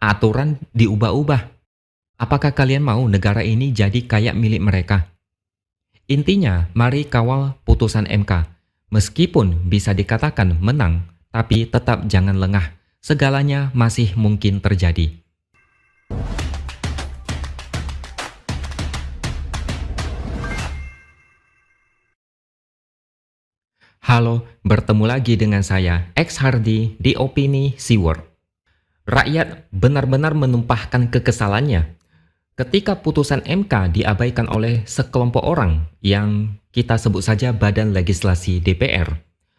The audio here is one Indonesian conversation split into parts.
aturan diubah-ubah. Apakah kalian mau negara ini jadi kayak milik mereka? Intinya, mari kawal putusan MK. Meskipun bisa dikatakan menang, tapi tetap jangan lengah. Segalanya masih mungkin terjadi. Halo, bertemu lagi dengan saya, X Hardy di Opini Seaword. Rakyat benar-benar menumpahkan kekesalannya ketika putusan MK diabaikan oleh sekelompok orang yang kita sebut saja Badan Legislasi DPR.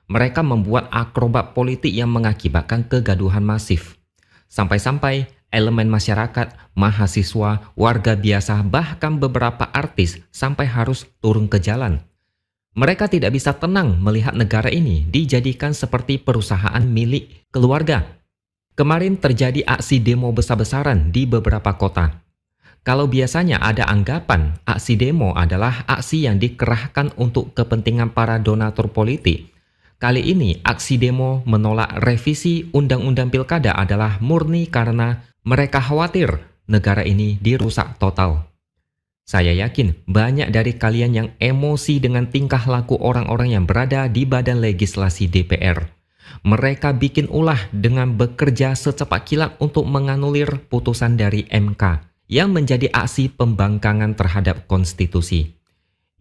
Mereka membuat akrobat politik yang mengakibatkan kegaduhan masif. Sampai-sampai elemen masyarakat, mahasiswa, warga biasa, bahkan beberapa artis sampai harus turun ke jalan. Mereka tidak bisa tenang melihat negara ini dijadikan seperti perusahaan milik keluarga. Kemarin terjadi aksi demo besar-besaran di beberapa kota. Kalau biasanya ada anggapan aksi demo adalah aksi yang dikerahkan untuk kepentingan para donatur politik, kali ini aksi demo menolak revisi Undang-Undang Pilkada adalah murni karena mereka khawatir negara ini dirusak total. Saya yakin banyak dari kalian yang emosi dengan tingkah laku orang-orang yang berada di Badan Legislasi DPR. Mereka bikin ulah dengan bekerja secepat kilat untuk menganulir putusan dari MK yang menjadi aksi pembangkangan terhadap konstitusi.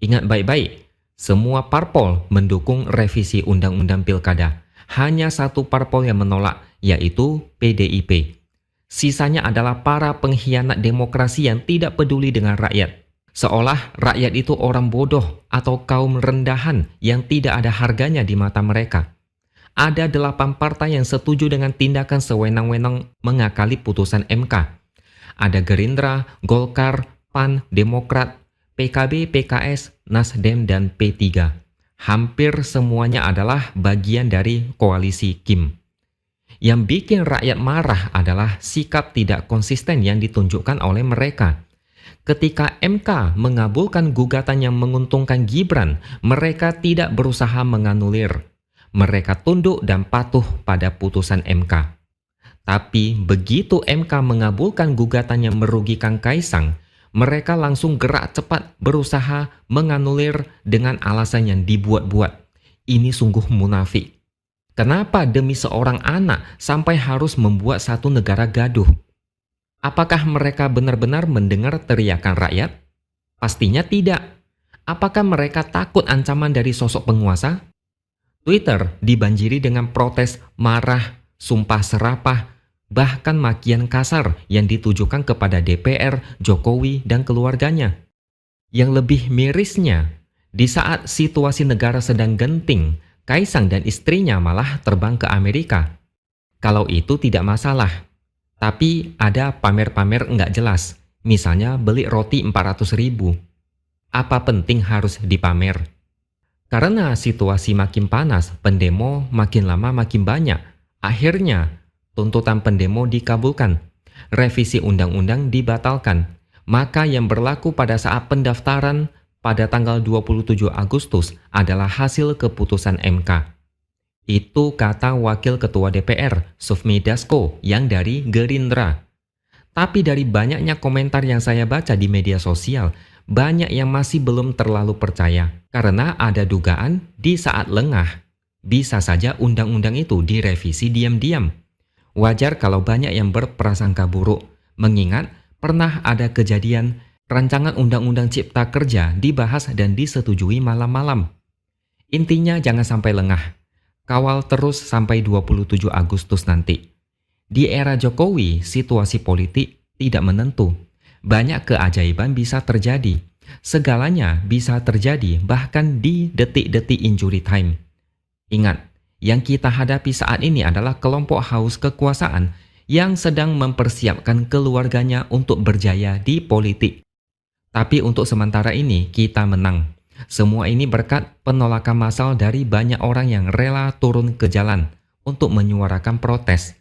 Ingat baik-baik, semua parpol mendukung revisi Undang-Undang Pilkada. Hanya satu parpol yang menolak, yaitu PDIP. Sisanya adalah para pengkhianat demokrasi yang tidak peduli dengan rakyat. Seolah rakyat itu orang bodoh atau kaum rendahan yang tidak ada harganya di mata mereka. Ada 8 partai yang setuju dengan tindakan sewenang-wenang mengakali putusan MK. Ada Gerindra, Golkar, PAN, Demokrat, PKB, PKS, Nasdem, dan P3. Hampir semuanya adalah bagian dari koalisi Kim. Yang bikin rakyat marah adalah sikap tidak konsisten yang ditunjukkan oleh mereka. Ketika MK mengabulkan gugatan yang menguntungkan Gibran, mereka tidak berusaha menganulir. Mereka tunduk dan patuh pada putusan MK. Tapi begitu MK mengabulkan gugatan yang merugikan Kaisang, mereka langsung gerak cepat berusaha menganulir dengan alasan yang dibuat-buat. Ini sungguh munafik. Kenapa demi seorang anak sampai harus membuat satu negara gaduh? Apakah mereka benar-benar mendengar teriakan rakyat? Pastinya tidak. Apakah mereka takut ancaman dari sosok penguasa? Twitter dibanjiri dengan protes, marah, sumpah serapah, bahkan makian kasar yang ditujukan kepada DPR, Jokowi, dan keluarganya. Yang lebih mirisnya, di saat situasi negara sedang genting, Kaisang dan istrinya malah terbang ke Amerika. Kalau itu tidak masalah, tapi ada pamer-pamer nggak jelas, misalnya beli roti 400.000. Apa penting harus dipamer? Karena situasi makin panas, pendemo makin lama makin banyak. Akhirnya, tuntutan pendemo dikabulkan, revisi undang-undang dibatalkan, maka yang berlaku pada saat pendaftaran pada tanggal 27 Agustus adalah hasil keputusan MK. Itu kata Wakil Ketua DPR, Sufmi Dasko, yang dari Gerindra. Tapi dari banyaknya komentar yang saya baca di media sosial, banyak yang masih belum terlalu percaya, karena ada dugaan di saat lengah, bisa saja undang-undang itu direvisi diam-diam. Wajar kalau banyak yang berprasangka buruk, mengingat pernah ada kejadian rancangan Undang-Undang Cipta Kerja dibahas dan disetujui malam-malam. Intinya jangan sampai lengah. Kawal terus sampai 27 Agustus nanti. Di era Jokowi, situasi politik tidak menentu. Banyak keajaiban bisa terjadi. Segalanya bisa terjadi bahkan di detik-detik injury time. Ingat, yang kita hadapi saat ini adalah kelompok haus kekuasaan yang sedang mempersiapkan keluarganya untuk berjaya di politik. Tapi untuk sementara ini kita menang. Semua ini berkat penolakan massal dari banyak orang yang rela turun ke jalan untuk menyuarakan protes.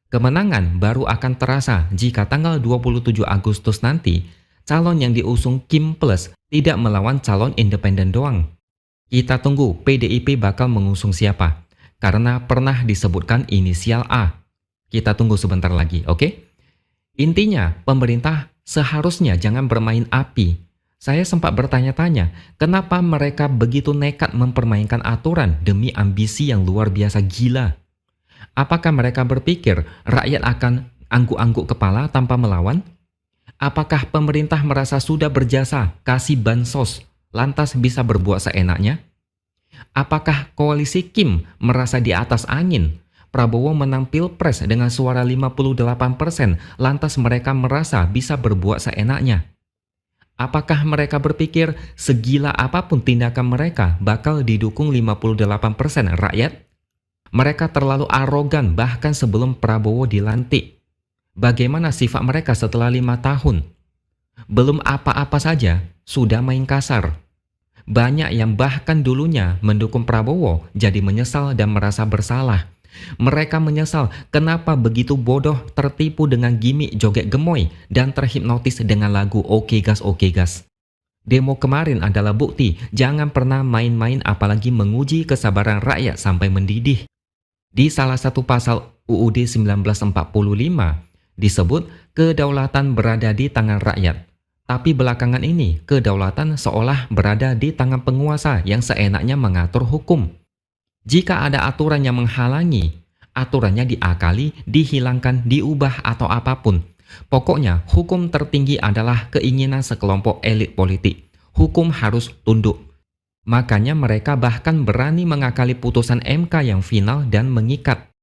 Kemenangan baru akan terasa jika tanggal 27 Agustus nanti calon yang diusung Kim Plus tidak melawan calon independen doang. Kita tunggu PDIP bakal mengusung siapa. Karena pernah disebutkan inisial A. Kita tunggu sebentar lagi, oke? Intinya, pemerintah seharusnya jangan bermain api. Saya sempat bertanya-tanya, kenapa mereka begitu nekat mempermainkan aturan demi ambisi yang luar biasa gila? Apakah mereka berpikir rakyat akan angguk-angguk kepala tanpa melawan? Apakah pemerintah merasa sudah berjasa kasih bansos, lantas bisa berbuat seenaknya? Apakah koalisi Kim merasa di atas angin? Prabowo menang Pilpres dengan suara 58%, lantas mereka merasa bisa berbuat seenaknya. Apakah mereka berpikir segila apapun tindakan mereka bakal didukung 58% rakyat? Mereka terlalu arogan bahkan sebelum Prabowo dilantik. Bagaimana sifat mereka setelah 5 tahun? Belum apa-apa saja, sudah main kasar. Banyak yang bahkan dulunya mendukung Prabowo jadi menyesal dan merasa bersalah. Mereka menyesal kenapa begitu bodoh tertipu dengan gimmick joget gemoy dan terhipnotis dengan lagu Oke Gas Oke Gas. Demo kemarin adalah bukti jangan pernah main-main apalagi menguji kesabaran rakyat sampai mendidih. Di salah satu pasal UUD 1945 disebut kedaulatan berada di tangan rakyat. Tapi belakangan ini kedaulatan seolah berada di tangan penguasa yang seenaknya mengatur hukum. Jika ada aturan yang menghalangi, aturannya diakali, dihilangkan, diubah atau apapun. Pokoknya hukum tertinggi adalah keinginan sekelompok elit politik. Hukum harus tunduk. Makanya mereka bahkan berani mengakali putusan MK yang final dan mengikat.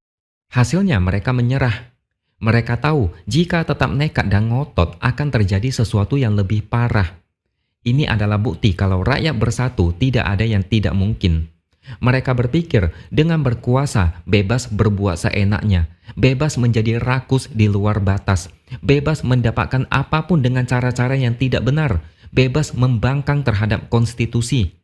Hasilnya mereka menyerah. Mereka tahu jika tetap nekat dan ngotot akan terjadi sesuatu yang lebih parah. Ini adalah bukti kalau rakyat bersatu tidak ada yang tidak mungkin. Mereka berpikir dengan berkuasa bebas berbuat seenaknya, bebas menjadi rakus di luar batas, bebas mendapatkan apapun dengan cara-cara yang tidak benar, bebas membangkang terhadap konstitusi.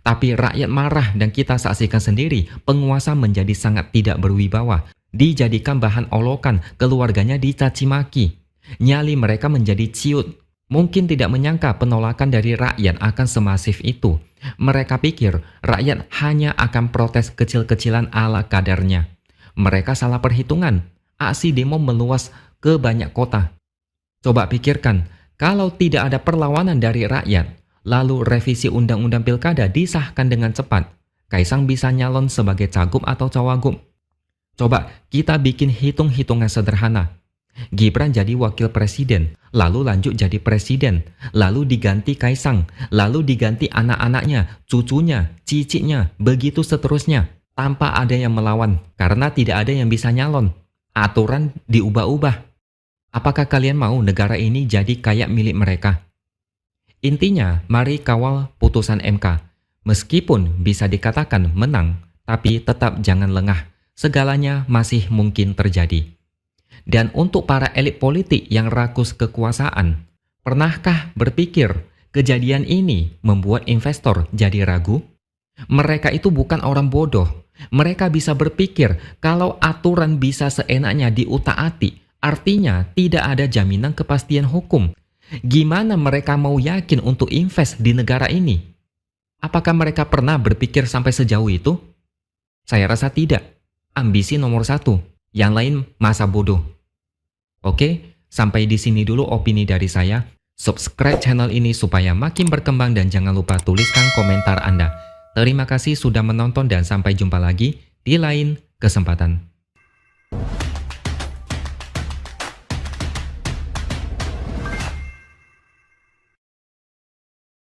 Tapi rakyat marah dan kita saksikan sendiri penguasa menjadi sangat tidak berwibawa, dijadikan bahan olokan, keluarganya dicaci maki. Nyali mereka menjadi ciut. Mungkin tidak menyangka penolakan dari rakyat akan semasif itu. Mereka pikir rakyat hanya akan protes kecil-kecilan ala kadarnya. Mereka salah perhitungan. Aksi demo meluas ke banyak kota. Coba pikirkan, kalau tidak ada perlawanan dari rakyat, lalu revisi undang-undang pilkada disahkan dengan cepat, Kaisang bisa nyalon sebagai cagup atau cawagup. Coba kita bikin hitung-hitungan sederhana. Gibran jadi wakil presiden, lalu lanjut jadi presiden, lalu diganti Kaisang, lalu diganti anak-anaknya, cucunya, cicitnya, begitu seterusnya, tanpa ada yang melawan, karena tidak ada yang bisa nyalon. Aturan diubah-ubah. Apakah kalian mau negara ini jadi kayak milik mereka? Intinya, mari kawal putusan MK. Meskipun bisa dikatakan menang, tapi tetap jangan lengah. Segalanya masih mungkin terjadi. Dan untuk para elit politik yang rakus kekuasaan, pernahkah berpikir kejadian ini membuat investor jadi ragu? Mereka itu bukan orang bodoh. Mereka bisa berpikir kalau aturan bisa seenaknya diutak-atik, artinya tidak ada jaminan kepastian hukum. Gimana mereka mau yakin untuk invest di negara ini? Apakah mereka pernah berpikir sampai sejauh itu? Saya rasa tidak. Ambisi nomor satu. Yang lain masa bodoh. Oke, sampai di sini dulu opini dari saya. Subscribe channel ini supaya makin berkembang dan jangan lupa tuliskan komentar Anda. Terima kasih sudah menonton dan sampai jumpa lagi di lain kesempatan.